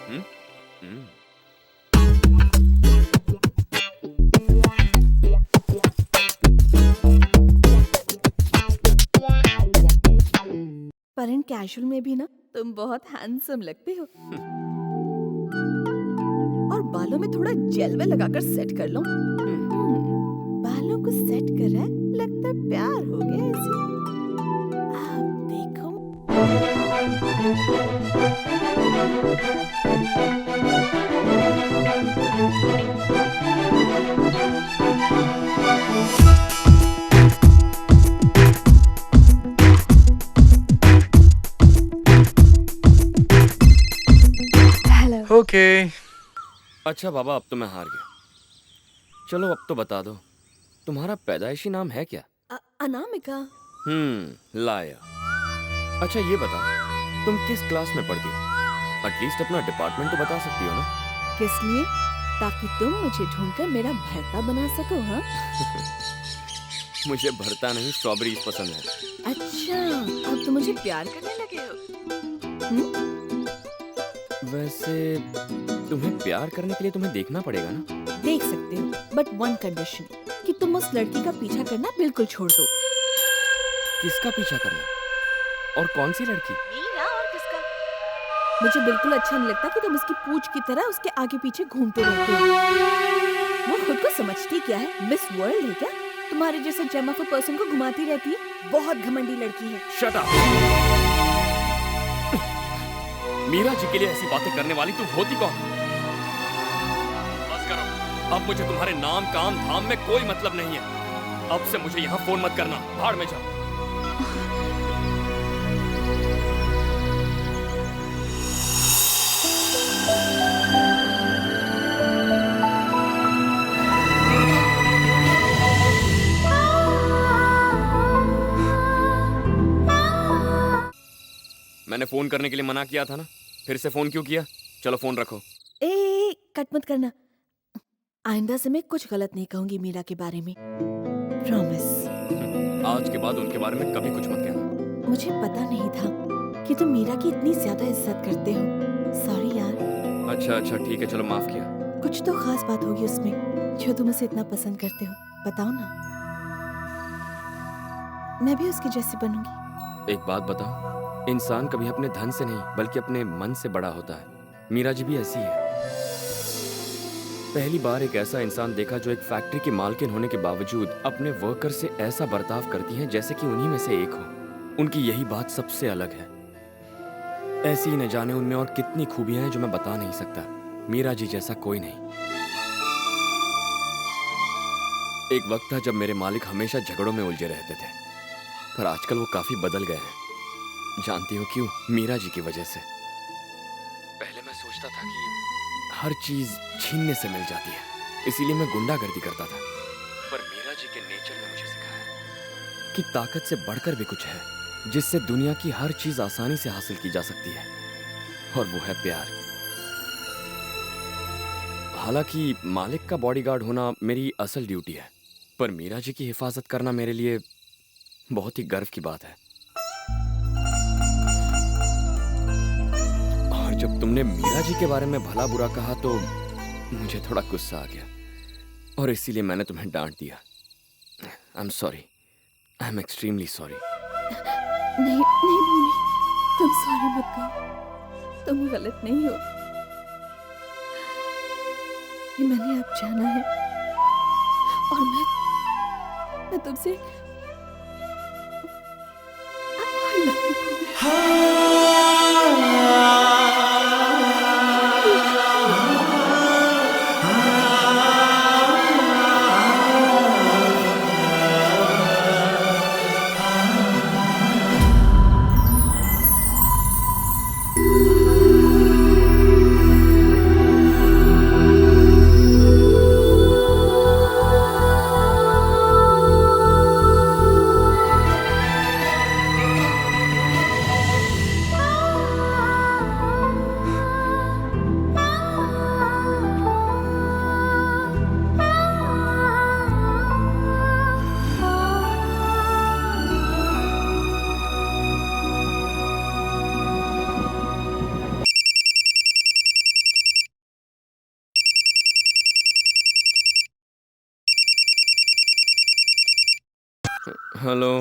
हम्म हम्म। पर इन कैजुअल में भी ना तुम बहुत हैंडसम लगते हो। और बालों में थोड़ा जेल वेल लगाकर सेट कर लो। बालों को सेट कर रहा है, लगता है प्यार हो गया इसे। आप देखो। हेलो। ओके। अच्छा बाबा, अब तो मैं हार गया। चलो अब तो बता दो, तुम्हारा पैदाइशी नाम है क्या? अनामिका। लाया। अच्छा ये बता, तुम किस क्लास में पढ़ती हो? एटलीस्ट अपना डिपार्टमेंट तो बता सकती हो ना? किस लिए? ताकि तुम मुझे ढूंढकर मेरा भरता बना सको। हाँ मुझे भरता नहीं, स्ट्रॉबेरीज पसंद है। अच्छा, अब तो मुझे प्यार करने लगे हो। वैसे तुम्हें प्यार करने के लिए तुम्हें देखना पड़ेगा ना? देख सकते हो, बट वन कंडीशन, कि तुम उस लड़की का पीछा करना बिल्कुल छोड़ दो। किसका पीछा करना? और कौन सी लड़की? मीरा, और किसका? मुझे बिल्कुल अच्छा नहीं लगता कि तुम उसकी पूंछ की तरह उसके आगे पीछे घूमते रहते हो। वो खुद को समझती क्या है? मिस वर्ल्ड है क्या? तुम्हारे जैसे जेम ऑफ अ पर्सन को घुमाती रहती है। बहुत घमंडी लड़की है। Shut up. मीरा जी के लिए ऐसी बातें करने वाली तुम होती कौन? बस करो, अब मुझे तुम्हारे नाम काम धाम में कोई मतलब नहीं है। अब से मुझे यहाँ फोन मत करना, भाड़ में जाओ। मैंने फोन करने के लिए मना किया था ना, फिर से फोन क्यों किया? चलो फोन रखो। ए, कट मत करना। आइंदा से मैं कुछ गलत नहीं कहूंगी मीरा के बारे में, प्रॉमिस। आज के बाद उनके बारे में कभी कुछ मत कहना। मुझे पता नहीं था कि तुम मीरा की इतनी ज्यादा इज्जत करते हो। सॉरी यार। अच्छा अच्छा ठीक है, चलो माफ किया। कुछ तो खास बात होगी उसमें जो तुम उसे इतना पसंद करते हो। बताओ ना, मैं भी उसकी जैसी बनूंगी। एक बात बताओ, इंसान कभी अपने धन से नहीं बल्कि अपने मन से बड़ा होता है। मीरा जी भी ऐसी है। पहली बार एक ऐसा इंसान देखा जो एक फैक्ट्री की मालकिन होने के बावजूद अपने वर्कर से ऐसा बर्ताव करती हैं जैसे कि उन्हीं में से एक हो। उनकी यही बात सबसे अलग है। ऐसी ही न जाने उनमें और कितनी खूबियां हैं जो मैं बता नहीं सकता। मीरा जी जैसा कोई नहीं। एक वक्त था जब मेरे मालिक हमेशा झगड़ों में उलझे रहते थे, पर आजकल वो काफी बदल गए हैं। जानती हो क्यों? मीरा जी की वजह से। पहले मैं सोचता था कि हर चीज छीनने से मिल जाती है, इसीलिए मैं गुंडागर्दी करता था। पर मीरा जी के नेचर ने मुझे सिखाया कि ताकत से बढ़कर भी कुछ है जिससे दुनिया की हर चीज आसानी से हासिल की जा सकती है, और वो है प्यार। हालांकि मालिक का बॉडीगार्ड होना मेरी असल ड्यूटी है, पर मीरा जी की हिफाजत करना मेरे लिए बहुत ही गर्व की बात है। और जब तुमने मीरा जी के बारे में भला बुरा कहा तो मुझे थोड़ा गुस्सा आ गया, और इसीलिए मैंने तुम्हें डांट दिया। I am sorry, I am extremely sorry. नहीं नहीं भूमि, तुम सॉरी मत कहो। तुम गलत नहीं हो। ये मैंने अब जाना है, और मैं तुमसे I love you, Bhumi. Hello.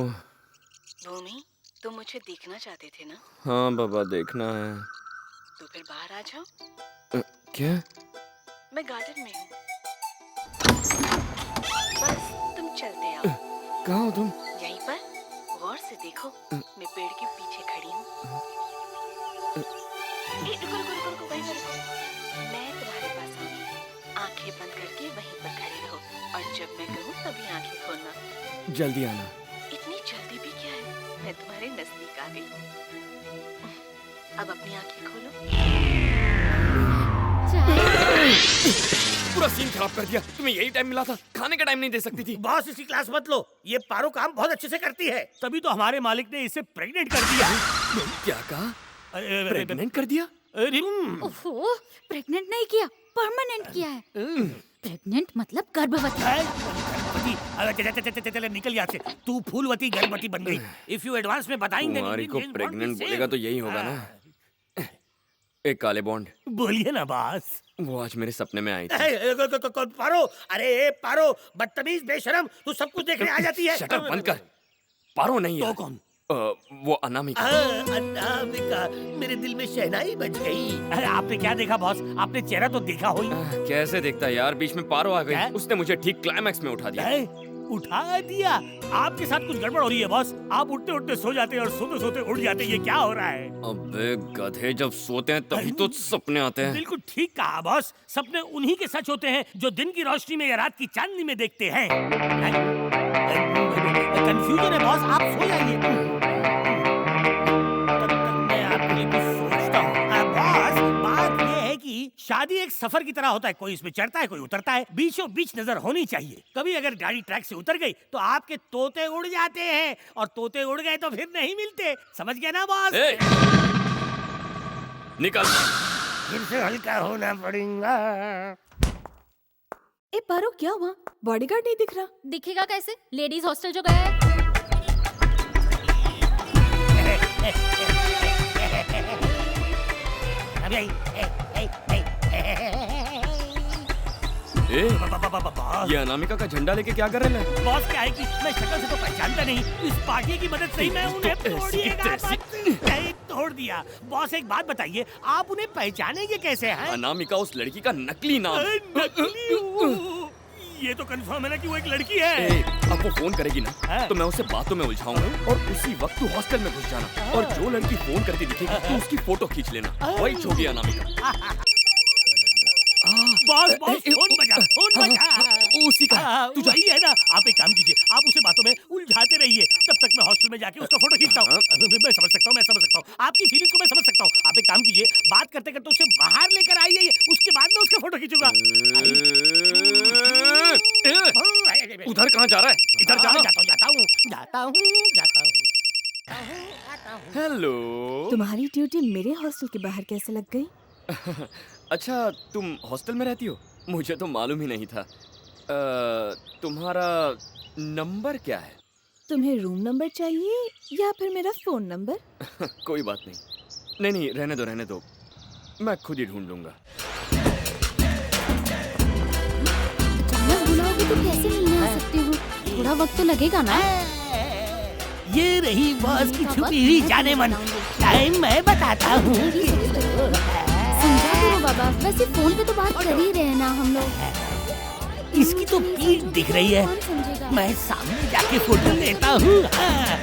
Bhumi, तुम मुझे देखना चाहते थे ना? हाँ बाबा, देखना है। तो फिर बाहर आ जाओ। क्या? मैं गार्डन में हूँ। बस तुम चलते आओ। कहाँ हो तुम? यहीं पर, गौर से देखो। मैं पेड़ के पीछे खड़ी हूँ। रुको रुको रुको रुको, वहीं पर रुको। मैं तुम्हारे पास आऊंगी। आंखें बंद करके वहीं पर खड़े रहो और जब मैं कहूँ तभी आंखें खोलना। जल्दी आना। इतनी जल्दी भी क्या है, मैं तुम्हारे नजदीक आ गई। अब अपनी आंखें खोलो। पूरा सीन खराब कर दिया। तुम्हें यही टाइम मिला था, खाने का टाइम नहीं दे सकती थी। बॉस, इसकी क्लास मत लो। ये पारो काम बहुत अच्छे से करती है, तभी तो हमारे मालिक ने इसे प्रेग्नेंट कर दिया। क्या कहा? प्रेग्नेंट कर दिया? ओहो, प्रेग्नेंट नहीं किया, परमानेंट किया है। प्रेग्नेंट मतलब गर्भवती। चल निकल यहाँ से। तू फूलवती गर्भवती बन गई। इफ यू एडवांस में बताएंगे कुमारी को प्रेग्नेंट बोलेगा तो यही होगा ना। एक काले बॉन्ड। बोलिए ना बॉस। वो आज मेरे सपने में आई थी। पारो, अरे पारो, बदतमीज बेशरम, तू सब कुछ देखने आ जाती है। शटर बंद कर। पारो नहीं है। तो कौन? वो अनामिका। अनामिका, मेरे दिल में शहनाई बज गई। अरे आपने क्या देखा बॉस? आपने चेहरा तो देखा हो ही। कैसे देखता यार, बीच में पारो आ गई। उसने मुझे ठीक क्लाइमैक्स में उठा दिया। उठा दिया? आपके साथ कुछ गड़बड़ हो रही है बॉस। आप उठते उठते सो जाते हैं और सोते सोते उठ जाते हैं। ये क्या हो रहा है? अबे गधे, जब सोते हैं तभी तो सपने आते हैं। बिल्कुल ठीक कहा बॉस। सपने उन्हीं के सच होते हैं जो दिन की रोशनी में या रात की चांदनी में देखते हैं। कंफ्यूजन है बॉस, आप सो जाइए। तब तक मैं आपके लिए कुछ सोचता हूँ। बॉस, बात ये है कि शादी एक सफर की तरह होता है। कोई इसमें चढ़ता है, कोई उतरता है। बीचों बीच नजर होनी चाहिए। कभी अगर गाड़ी ट्रैक से उतर गई तो आपके तोते उड़ जाते हैं, और तोते उड़ गए तो फिर नहीं मिलते। समझ गए ना बॉस? निकल। फिर से हल्का होना पड़ेगा। ए पारो, क्या हुआ? बॉडीगार्ड नहीं दिख रहा। दिखेगा कैसे? लेडीज हॉस्टल जो गया है। ये अनामिका का झंडा लेके क्या कर रहे हैं? बॉस, क्या है कि मैं शक्ल से तो पहचानता नहीं। इस पार्टी की मदद से ही मैं उन्हें तोड़ दिया। बॉस, एक बात बताइए, आप उन्हें पहचानेंगे कैसे हैं? अनामिका उस लड़की का नकली नाम। ये तो कंफर्म है ना कि वो एक लड़की है। अब वो फोन करेगी ना तो मैं उसे बातों में उलझाऊंगा और उसी वक्त तू हॉस्टल में घुस जाना और जो लड़की फोन करती दिखेगी तू उसकी फोटो खींच लेना। वही छोटी अनामिका। बॉस, फोन बजा। उसी का तू वही है ना। आप एक काम कीजिए, आप उसे बातों में उलझाते रहिए। तब तक मैं हॉस्टल में जाके उसका फोटो खींचता हूँ। मैं समझ सकता हूँ आपकी फीलिंग को मैं समझ सकता हूँ। आप एक काम कीजिए, बात करते करते उसे बाहर लेकर आइए, उसके बाद मैं उसका फोटो खींचूंगा। उधर कहाँ जा रहा है? इधर जाना। जाता हूँ। हेलो। तुम्हारी ड्यूटी मेरे हॉस्टल के बाहर कैसे लग गई? अच्छा, तुम हॉस्टल में रहती हो? मुझे तो मालूम ही नहीं था। तुम्हारा नंबर क्या है? तुम्हें रूम नंबर चाहिए या फिर मेरा फोन नंबर? कोई बात नहीं। नहीं, रहने दो। मैं खुद ही ढूंढ लूंगा। अचानक बुलाओगे तो कैसे मिलने आ सकती हो? थोड़ा वक्त तो लगेगा ना। ये रही बॉस की छुपी हुई जाने मन। टाइम मैं बताता हूँ। समझा करो बाबा, वैसे फोन पे तो बात कर ही रहे हैं ना हम लोग। इसकी तो पीठ दिख रही है। कौन समझेगा? मैं सामने जाके फोटो लेता हूँ।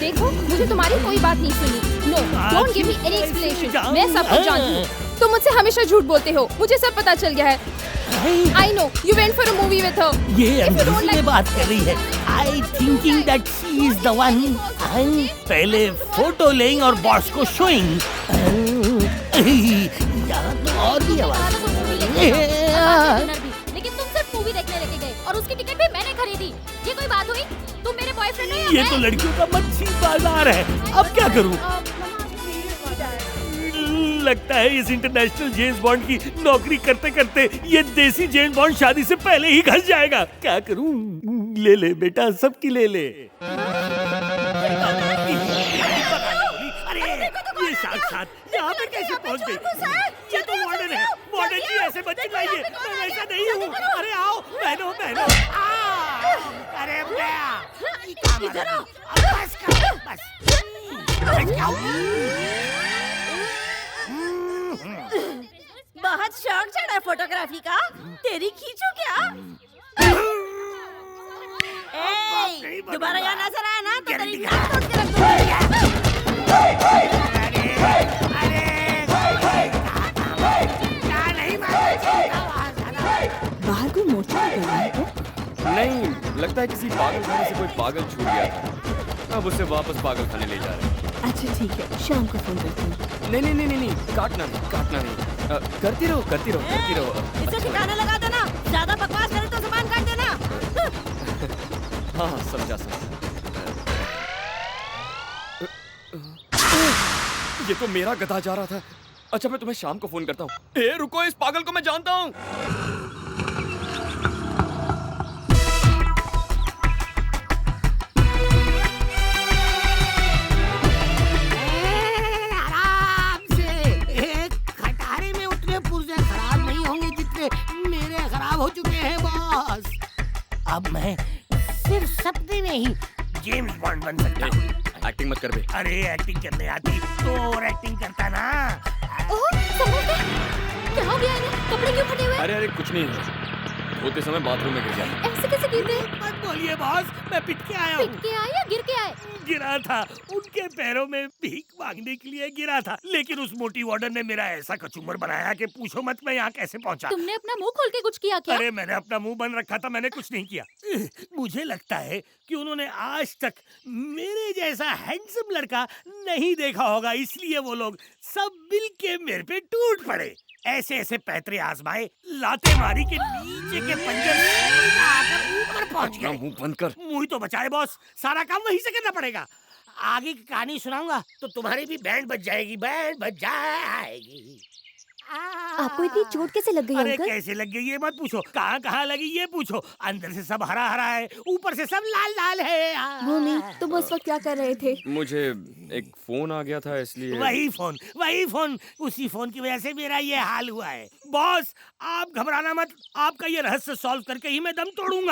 देखो, मुझे तुम्हारी कोई बात नहीं सुनी। No, don't give me any explanation. मैं सब कुछ जानती हूँ। तुम मुझसे हमेशा झूठ बोलते हो। मुझे सब पता चल गया है। I know, you went for a movie with her. ये अंग्रेजी में बात कर रही है। I thinking that she is the one. पहले फोटो लेंगे और बॉस को शोइंग। यहाँ तो और भी आवाज। लेकिन तुम सिर्फ मूवी देखने लेके गए और उसकी टिकट भी मैंने खरीदी। ये कोई बात हुई? तुम मेरे बॉयफ्रेंड हो या ये तो लड़कियों का मच्छी बाजार है। अब क्या करूं? लगता है इस इंटरनेशनल जेम्स बॉन्ड की नौकरी करते करते ये देसी जेम्स बॉन्ड शादी से पहले ही घस जाएगा। क्या करूं? ले बेटा, सबकी ले। अरे ये साक्षात यहाँ पे कैसे पहुँच गई? ये तो वार्डन है। वार्डन जी, ऐसे बच्चे लाइए। मैं वैसा नहीं हूँ। अरे आओ बहनों। अरे बहुत शौक चढ़ा फोटोग्राफी का, तेरी खींचो क्या? दोबारा यहाँ नजर आया ना तो तेरी नाक तोड़ के रख बाहर कोई मोर्चा निकल रहा है क्या? नहीं, लगता है किसी पागल खाने से कोई पागल छूट गया था, अब उसे वापस पागल खाने ले जा रहे हैं। अच्छा ठीक है, शाम को फोन करती हूँ। नहीं, काटना नहीं। करती रहो। इसे ठिकाने लगा देना, ज्यादा बकवास करे तो सामान काट देना। हाँ, समझा। ये तो मेरा गधा जा रहा था। अच्छा, मैं तुम्हें शाम को फोन करता हूँ। रुको, इस पागल को मैं जानता हूँ। आराम से, एक खटारे में उतने पुर्जे खराब नहीं होंगे जितने मेरे खराब हो चुके हैं बॉस। अब मैं सिर्फ सपने में ही जेम्स बॉन्ड बन सकता हूँ। एक्टिंग मत कर बे। अरे एक्टिंग करने आती तो और एक्टिंग करता ना। ओह, संभल कर। क्या हो गया इन्हें? कपड़े क्यों फटे हुए? अरे कुछ नहीं, होते समय बाथरूम में गिर गया। ऐसे कैसे गिर गए? मत बोलिए बॉस, मैं पिट के आया हूँ। पिट के आए या गिर के आए? गिरा था, उनके पैरों में भीख मांगने के लिए गिरा था, लेकिन उस मोटी वार्डन ने मेरा ऐसा कचूमर बनाया कि पूछो मत मैं यहाँ कैसे पहुँचा। तुमने अपना मुंह खोल के कुछ किया क्या? अरे मैंने अपना मुंह बंद रखा था, मैंने कुछ नहीं किया। मुझे लगता है कि उन्होंने आज तक मेरे जैसा हैंडसम लड़का नहीं देखा होगा, इसलिए वो लोग सब मिल के मेरे पे टूट पड़े। ऐसे पैतरे आजमाए, लाते मारी के नीचे के पंजर में आकर ऊपर पहुंच अपना गए। मुंह बंद कर। मुंह तो बचाए बॉस, सारा काम वहीं से करना पड़ेगा। आगे की कहानी सुनाऊंगा तो तुम्हारी भी बैंड बज जाएगी, बैंड बज जाएगी। आपको इतनी चोट कैसे लग गई अरे अंकल? कैसे लग गई ये मत पूछो, कहाँ लगी ये पूछो। अंदर से सब हरा हरा है, ऊपर से सब लाल लाल है। भूमि, तुम उस वक्त क्या कर रहे थे? मुझे एक फोन आ गया था, इसलिए। वही फोन, उसी फोन की वजह से मेरा ये हाल हुआ है। बॉस, आप घबराना मत, आपका ये रहस्य सॉल्व करके ही मैं दम तोड़ूंगा।